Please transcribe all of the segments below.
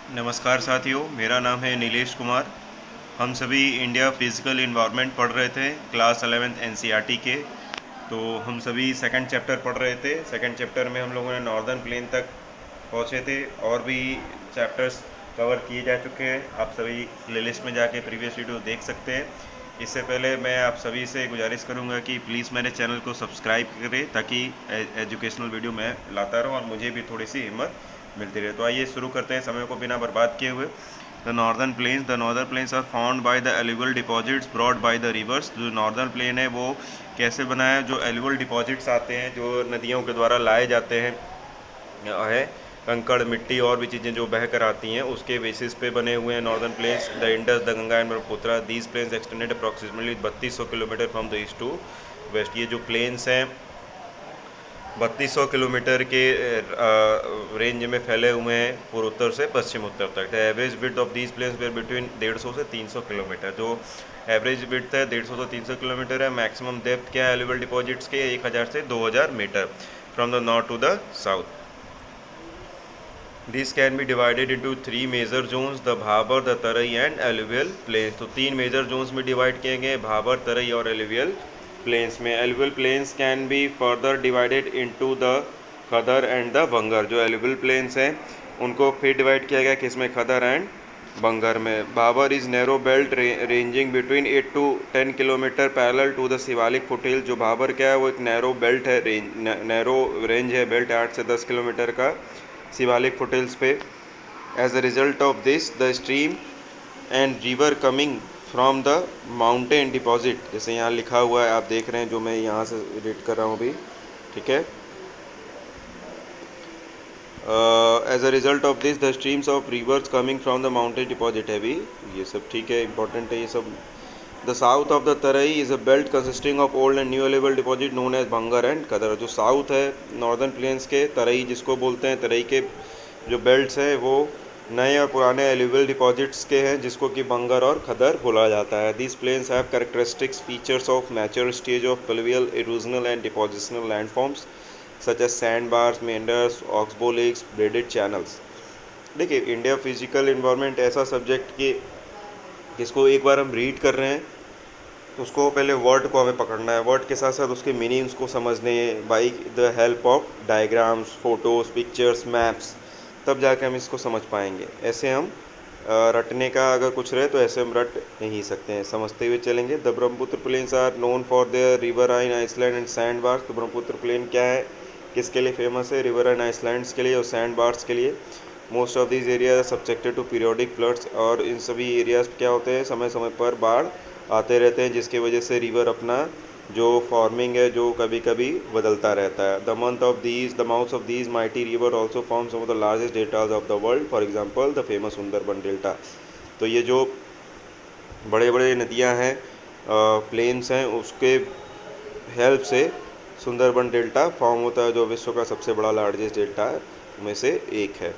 नमस्कार साथियों, मेरा नाम है नीलेश कुमार। हम सभी इंडिया फिज़िकल इन्वायरमेंट पढ़ रहे थे क्लास 11th एनसीईआरटी के। तो हम सभी सेकंड चैप्टर पढ़ रहे थे। सेकंड चैप्टर में हम लोगों ने नॉर्दर्न प्लेन तक पहुँचे थे और भी चैप्टर्स कवर किए जा चुके हैं। आप सभी प्लेलिस्ट में जाके प्रीवियस वीडियो देख सकते हैं। इससे पहले मैं आप सभी से गुजारिश करूंगा कि प्लीज़ मेरे चैनल को सब्सक्राइब करें ताकि एजुकेशनल वीडियो मैं लाता रहूं और मुझे भी थोड़ी सी हिम्मत मिलती रहे। तो आइए शुरू करते हैं समय को बिना बर्बाद किए हुए। The northern plains are found by the alluvial deposits brought by the rivers. जो नॉर्दर्न प्लेन है वो कैसे बना है? जो एलुवियल डिपॉजिट्स आते हैं, जो नदियों के द्वारा लाए जाते हैं, है कंकड़, मिट्टी और भी चीज़ें जो बह कर आती हैं, उसके बेसिस पे बने हुए हैं northern plains. The Indus, the Ganga and Brahmaputra, these plains extended approximately 3200 kilometre from the east to west. ये जो प्लेन्स हैं 3200 किलोमीटर के रेंज में फैले हुए हैं पूर्वोत्तर से पश्चिम उत्तर तक। The average width of these plains were between 150 से 300 किलोमीटर। जो एवरेज विड्थ है 150 से 300 किलोमीटर है। मैक्सिमम डेप्थ क्या है एलुवियल डिपॉजिट्स के? 1000 से 2000 metre from the north to the south. These can be divided into three major zones: the Bhabar, the Terai and alluvial plains। तो तीन मेजर जोन्स में डिवाइड किए गए, भाबर, तराई और एलुवियल प्लेन्स में। Alluvial plains can be further divided into the Khadar and the Bangar. जो alluvial planes हैं उनको फिर डिवाइड किया गया किसमें? खदर एंड बंगर में। Bhabar is narrow belt ranging between 8 to 10 kilometre parallel to the Shivalik foothill. जो भाबर क्या है वो एक नैरो बेल्ट है, नैरो रेंज है, बेल्ट 8 से 10 किलोमीटर का शिवालिक फुटहिल्स पे। As a result of this the stream and river coming from the mountain deposit, जैसे यहाँ लिखा हुआ है, आप देख रहे हैं जो मैं यहाँ से रीड कर रहा हूँ अभी, ठीक है। As a result of this the streams of rivers coming from the mountain deposit है भी, ये सब ठीक है, इंपॉर्टेंट है ये सब। The south of the Terai is a belt consisting of old and new एलेबल deposit known as Bhangar and Khadar. जो साउथ है नॉर्दर्न प्लेन्स के, तराई जिसको बोलते हैं, तराई के जो बेल्ट्स हैं वो नए और पुराने एल्यूवियल डिपॉजिट्स के हैं जिसको कि बंगर और खदर बोला जाता है। These plains have characteristics features of mature stage of pluvial, erosional and depositional landforms such as sand bars, meanders, oxbow lakes, braided channels. देखिए, इंडिया फिजिकल इन्वायरमेंट ऐसा सब्जेक्ट कि जिसको एक बार हम रीड कर रहे हैं तो उसको पहले वर्ड को हमें पकड़ना है, वर्ड के साथ साथ उसके मीनिंग्स को समझने by the help of diagrams, photos, pictures, maps, तब जाके हम इसको समझ पाएंगे। ऐसे हम रटने का अगर कुछ रहे तो ऐसे हम रट नहीं सकते हैं, समझते हुए चलेंगे। The Brahmaputra plains are known for their riverine island and sand bars. तो ब्रह्मपुत्र प्लेन क्या है, किसके लिए फेमस है? रिवराइन आइसलैंड्स के लिए और सैंड बार्स के लिए। Most of these areas are subjected to periodic floods. और इन सभी एरियाज क्या होते हैं, समय समय पर बाढ़ आते रहते हैं, जिसकी वजह से रिवर अपना जो फॉर्मिंग है जो कभी कभी बदलता रहता है। The mouths of these mighty river also form some of the largest deltas of the world, for example the famous Sundarban delta. तो ये जो बड़े बड़े नदियाँ हैं, प्लेन्स हैं, उसके हेल्प से सुंदरबन डेल्टा फॉर्म होता है, जो विश्व का सबसे बड़ा लार्जेस्ट डेल्टा में से एक है।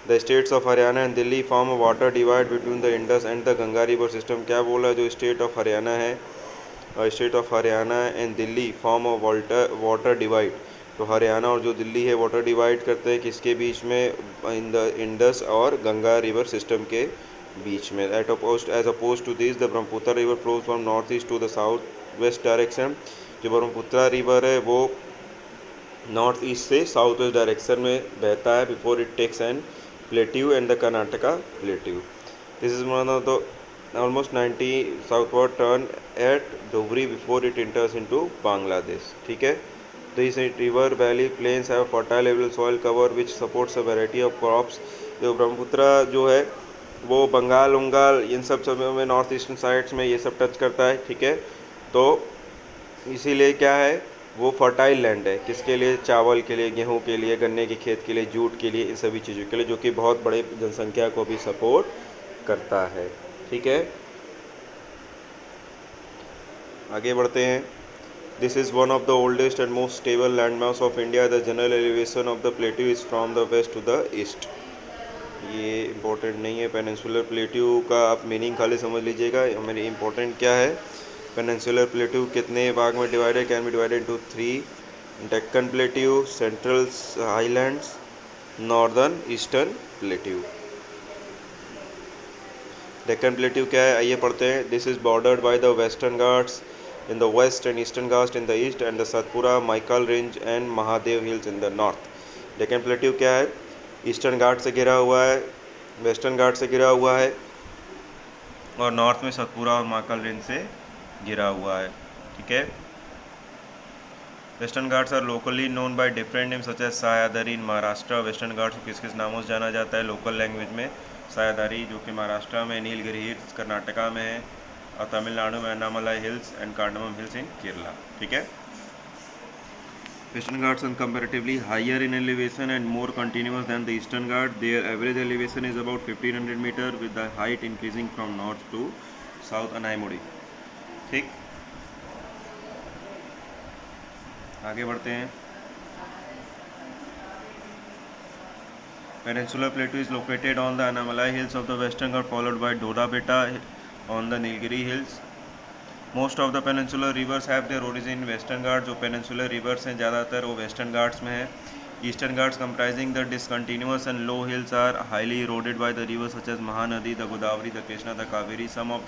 The states of Haryana and Delhi form a water divide between the Indus and the Ganga river system. क्या बोला? जो स्टेट ऑफ हरियाणा है, state of Haryana and Delhi form a water divide. तो हरियाणा और जो दिल्ली है वाटर डिवाइड करते हैं किसके बीच में? इन द इंडस और गंगा रिवर सिस्टम के बीच में। As opposed to this the Brahmaputra river flows from north east to the south west direction. जो ब्रह्मपुत्र रिवर है वो नॉर्थ ईस्ट से साउथ वेस्ट डायरेक्शन में बहता है before it takes and plateau and the Karnataka plateau. This is one of the almost 90 southward turn at Dhubri before it enters into Bangladesh, ठीक है। These river valley plains have fertile able soil cover which supports a variety of crops। जो ब्रह्मपुत्र जो है वो बंगाल उंगाल इन सब समय में north eastern sides में ये सब टच करता है, ठीक है। तो इसीलिए क्या है, वो फर्टाइल लैंड है, किसके लिए? चावल के लिए, गेहूं के लिए, गन्ने के खेत के लिए, जूट के लिए, इन सभी चीज़ों के लिए, जो कि बहुत बड़े जनसंख्या को भी सपोर्ट करता है, ठीक है। आगे बढ़ते हैं। This is one of the oldest and most stable land mass of India. The general elevation of the plateau is from the west to the east. ये इंपॉर्टेंट नहीं है, पेनिनसुलर प्लेट्यू का आप मीनिंग खाली समझ लीजिएगा। मेरी इंपॉर्टेंट क्या है, पेनिनसुलर प्लेट्यू कितने भाग में divided? Can be divided into 3: Deccan plateau, central highlands, northern eastern plateau. Deccan plateau क्या है, आइए पढ़ते हैं. This is bordered by the Western Ghats in the west and eastern Ghats in the east and the Satpura, Maikal range and Mahadev hills in the north. Deccan plateau क्या है, eastern घाट से घिरा हुआ है, वेस्टर्न घाट से घिरा हुआ है और नॉर्थ में सतपुरा और महाकाल रेंज से घिरा हुआ है. ठीक है. Western Ghats are locally known by different name such as Sahyadri in Maharashtra. Western Ghats को किस किस नामों से जाना जाता है लोकल लैंग्वेज में? सह्याद्री जो कि महाराष्ट्र में, नीलगिरी हिल्स कर्नाटका में है और तमिलनाडु में Annamalai hills and cardamom hills in Kerala. ठीक है. Western Ghats are comparatively higher in elevation and more continuous than the Eastern Ghats. Their average elevation is about 1500 meter with the height increasing from north to south. Anamudi. ठीक. आगे बढ़ते हैं. Peninsular Plateau is located on the Annamalai hills of the Western Ghats followed by Doda Beta on the Nilgiri hills. Most of the peninsular rivers have their origin in western Ghat. जो peninsular reverse हैं ज़्यादातर वो western Ghats में है. Eastern Ghats comprising the discontinuous and low hills are highly eroded by the rivers such as Mahanadi, the Godavari, the Krishna, the Kaveri. Some of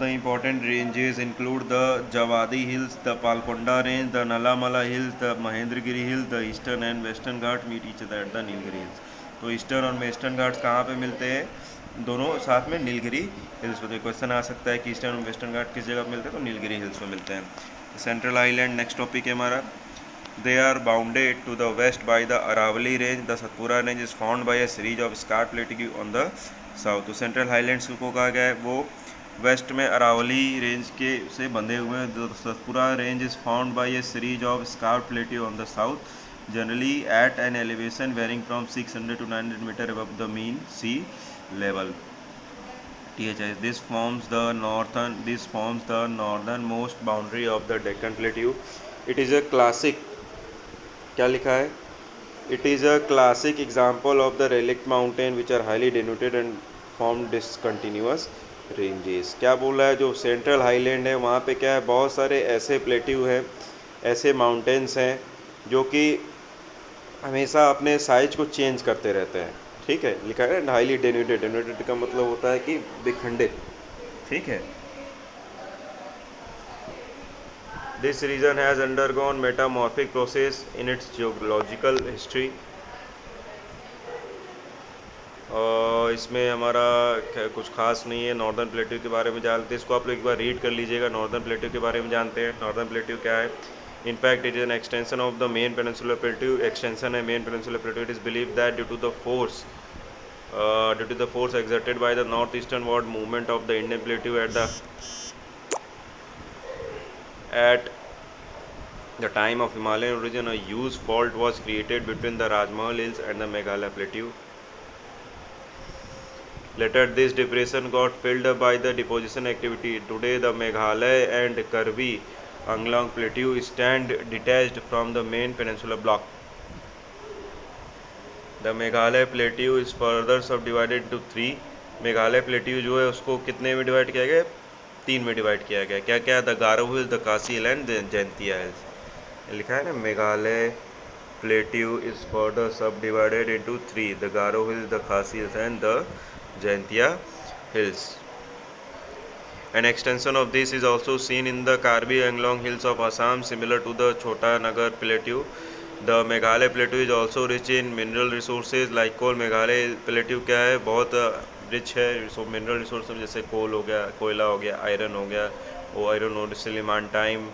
the important ranges include the Javadi hills, the Palkonda range, the Nalamala hills, the Mahendragiri hills. The eastern and western Ghats meet each other at the Nilgiri hills. तो eastern और western Ghats कहाँ पे मिलते हैं? दोनों साथ में Nilgiri hills पे. तो क्वेश्चन आ सकता है कि ईस्टर्न और वेस्टर्न घाट किस जगह मिलते हैं? तो नीलगिरी हिल्स में मिलते हैं. सेंट्रल आइलैंड नेक्स्ट टॉपिक है हमारा. They are bounded to the west by the Aravalli range. The Satpura range is found by a series of scarp plateau on the south. तो सेंट्रल हाईलैंड्स को कहा गया है वो वेस्ट में अरावली रेंज के से बंधे हुए हैं. The Satpura range is found by a series of scarp plateau on the south, generally at an elevation varying from 600 to 900 meter above the mean sea level. THS. This forms the northernmost boundary of the Deccan Plateau. It is a classic. क्या लिखा है? It is a classic example of the relict mountain which are highly denuded and form discontinuous ranges. क्या बोल रहा है? जो central highland है वहाँ पे क्या है, बहुत सारे ऐसे प्लेट्यू हैं, ऐसे माउंटेन्स हैं जो कि हमेशा अपने साइज को चेंज करते रहते हैं. ठीक है. लिखा है हाईली डेन्यूटेड. डेन्यूटेड का मतलब होता है कि विखंडित. ठीक है. This region has undergone metamorphic process in its geological history. और इसमें हमारा कुछ खास नहीं है. नॉर्दर्न प्लेट्यू के बारे में जानते हैं. इसको आप लोग एक बार रीड कर लीजिएगा. नॉर्दर्न प्लेट्यू के बारे में जानते हैं. नॉर्दर्न प्लेट्यू क्या है? In fact, it is an extension of the main peninsular plateau. Extension है main peninsular plateau. It is believed that due to the force exerted by the northeasternward movement of the Indian plateau at the time of Himalayan origin, a huge fault was created between the Rajmahal hills and the Meghalaya plateau. Later, this depression got filled up by the deposition activity. Today, the Meghalaya and Karbi Anglong Plateau stand detached from the main peninsular block. The Meghalaya Plateau is further subdivided into 3. Meghalaya plateau जो है उसको कितने में divide किया गया? 3 में divide किया गया. क्या क्या? द गारो हिल्स, द खासी हिल एंड जैंतिया हिल्स. लिखा है ना, Meghalaya plateau is further sub divided into 3. The Garo hills, the Khasi hills and the Jaintia hills. An extension of this is also seen in the Karbi Anglong hills of Assam, similar to the Chota Nagar Plateau. The Meghalaya Plateau is also rich in mineral resources like coal. Meghalaya plateau क्या है? बहुत rich है mineral resource में, जैसे कोल हो गया, कोयला हो गया, आयरन हो गया, वो आयरन और सिलिमांटाइन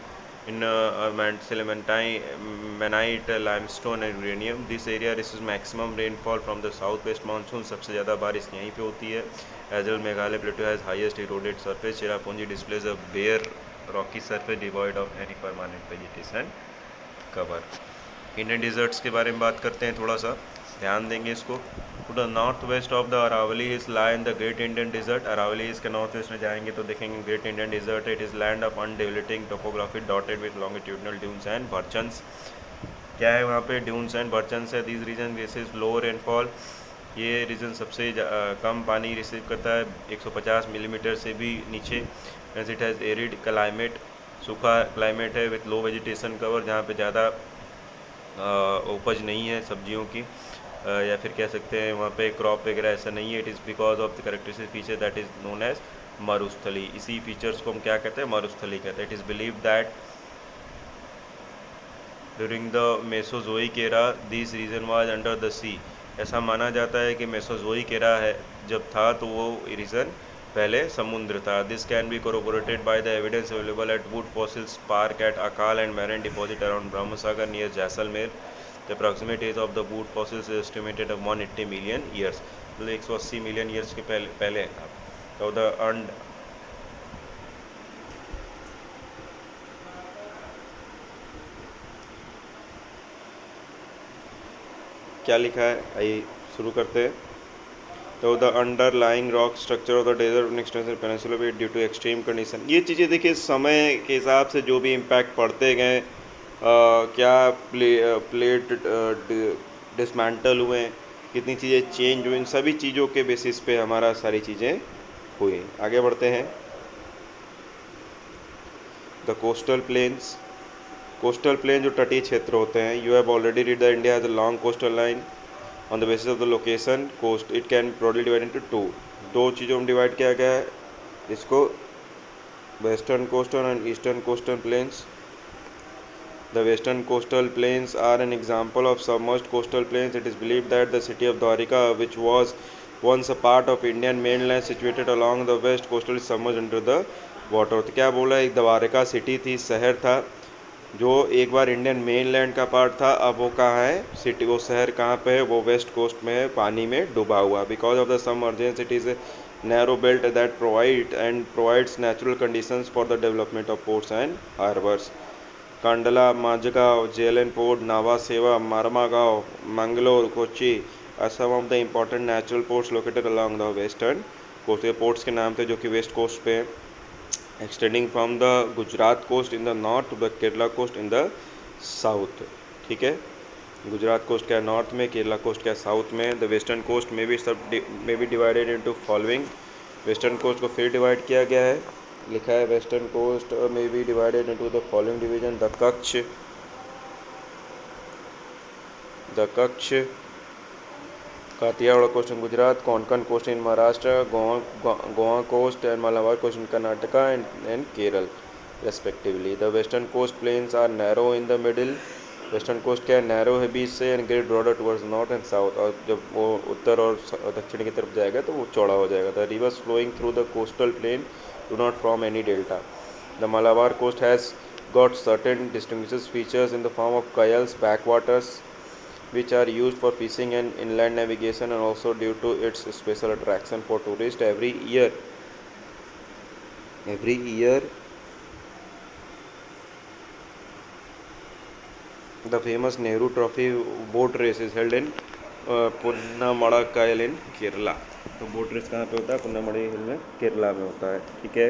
मैनाइट, limestone and uranium. This area receives maximum rainfall from the south west monsoon. सबसे ज़्यादा बारिश यहीं पे होती है. As well Meghalaya plateau has highest eroded surface. Cherrapunji displays a bare rocky surface devoid of any permanent vegetation cover. Indian deserts के बारे में बात करते हैं, थोड़ा सा ध्यान देंगे इसको. To the north west of the Aravalli hills lie in the great Indian desert. Aravalli hills के नॉर्थ वेस्ट में जाएंगे तो देखेंगे great Indian desert. It is land of undeveloping topography dotted with longitudinal dunes and barchans. क्या है वहाँ पे? Dunes and barchans है. These region receives low rainfall. ये रीजन सबसे कम पानी रिसीव करता है, 150 मिलीमीटर से भी नीचे. As it has arid climate. सूखा क्लाइमेट है विथ लो वेजिटेशन कवर, जहाँ पे ज़्यादा उपज नहीं है सब्जियों की. या फिर कह सकते हैं वहाँ पे क्रॉप वगैरह ऐसा नहीं है। It is because of the characteristic feature that is known as Marusthali. इसी फीचर्स को हम क्या कहते हैं, मरुस्थली कहते हैं। It is believe that during the Mesozoic era this region was under the sea. ऐसा माना जाता है कि मेसोजोइक एरा है जब था तो वो रीजन पहले समुद्र था। This can be corroborated by the evidence available at wood fossils park at Akal and marine deposit around Brahmsagar near Jaisalmer. The approximate age of the wood fossils is estimated of 180 million years. मतलब 180 million years के पहले था। तो the क्या लिखा है, आइए शुरू करते हैं। तो the underlying rock structure of the desert extension peninsula भी ड्यू टू एक्सट्रीम कंडीशन। ये चीज़ें देखिए समय के हिसाब से जो भी इम्पैक्ट पड़ते गए, क्या प्लेट डिसमेंटल हुए, कितनी चीज़ें चेंज हुई, इन सभी चीज़ों के बेसिस पे हमारा सारी चीज़ें हुई। आगे बढ़ते हैं। The coastal plains, coastal plain जो तटीय क्षेत्र होते हैं। You have already read the India has a long coastal line on the basis of the location coast. It can broadly divide into two. दो चीज़ों में डिवाइड किया गया है इसको, western coastal and eastern coastal plains. The western coastal plains are an example of submerged coastal plains. It is believed that the city of Dwarika, which was once a part of Indian mainland situated along the west coastal, is submerged under the water। तो क्या बोला, एक Dwarika city थी, शहर था जो एक बार Indian mainland का पार्ट था। अब वो कहाँ है सिटी, वो शहर कहाँ पे है, वो वेस्ट कोस्ट में है, पानी में डूबा हुआ। Because of the submergence it is narrow belt that provides natural conditions for the development of ports and harbors। Kandla, Mazagaon, JLN port, Nava Sheva, Marmagao, Mangalore, Kochi are some of the important natural ports located along the western coast. ये ports के नाम थे जो कि west coast पे, extending from the Gujarat coast in the north to the Kerala coast in the south. ठीक है, Gujarat coast क्या नॉर्थ में, केरला कोस्ट क्या साउथ में। द वेस्टर्न कोस्ट में भी divided into following. Western coast को फिर डिवाइड किया गया है, लिखा है वेस्टर्न कोस्ट में be divided into the following division. The Kutch, Kathiawar coast in Gujarat, Konkan coast in Maharashtra, Goa coast and Malabar coast in Karnataka and Kerala respectively. The western coast plains are narrow in the middle. Western coast क्या है, narrow है बीच से, and great broader towards north and south. और जब वो उत्तर और दक्षिण की तरफ जाएगा तो वो चौड़ा हो जाएगा। The rivers flowing through the coastal plain do not form any delta। The Malabar coast has got certain distinguished features in the form of cayals, backwaters, which are used for fishing and inland navigation, and also due to its special attraction for tourists every year the famous Nehru Trophy boat race is held in Punnamada कायल इन केरला। तो boat race कहाँ पे होता है, पुन्नामड़ी हिल में, केरला में होता है। ठीक है,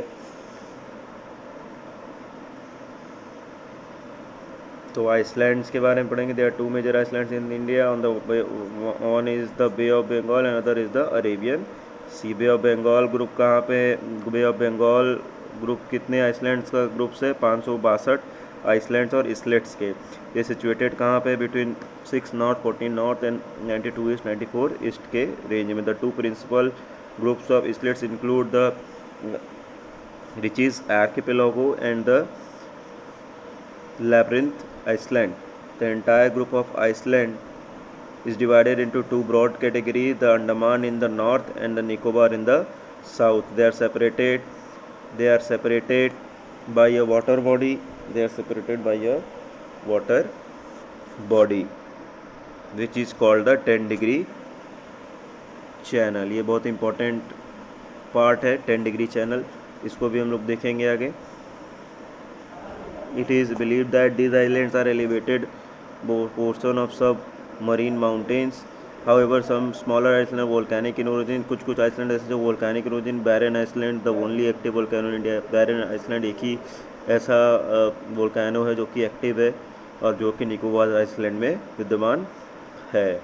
तो आइसलैंड्स के बारे में पढ़ेंगे। There are two major islands in India. One is the Bay of Bengal and other is the Arabian Sea. Bay of Bengal group कहाँ पे, बे ऑफ बंगाल ग्रुप कितने आइसलैंड्स का ग्रुप से, 562 आइसलैंड्स और इसलेट्स के। ये सिचुएटेड कहाँ पे, between 6 north, 14 north and 92 east, 94 east के रेंज में। The two principal groups of islets include the Ritchie's archipelago and the Labyrinth Iceland। The entire group of Iceland is divided into two broad categories, the Andaman in the north and the Nicobar in the south. They are separated by a water body. Which is called the 10-degree channel। ये बहुत important part है 10-degree channel, इसको भी हम लोग देखेंगे आगे। It is believed that these islands are elevated portion of submarine mountains। However, some smaller islands are volcanic in origin। कुछ आइसलैंड ऐसे जो volcanic in origin। Barren Island the only active volcano in India. Barren Island एक ही ऐसा volcano है जो कि active है और जो कि निकोबार आइसलैंड में विद्यमान है।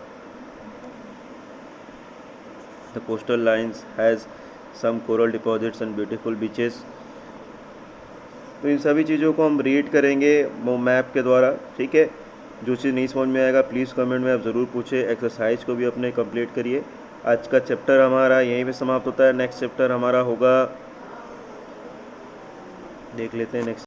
The coastal lines has some coral deposits and beautiful beaches। तो इन सभी चीज़ों को हम रीड करेंगे वो मैप के द्वारा। ठीक है, जो चीज़ नहीं समझ में आएगा प्लीज़ कमेंट में आप ज़रूर पूछें। एक्सरसाइज को भी अपने कंप्लीट करिए। आज का चैप्टर हमारा यहीं पे समाप्त होता है। नेक्स्ट चैप्टर हमारा होगा, देख लेते हैं नेक्स्ट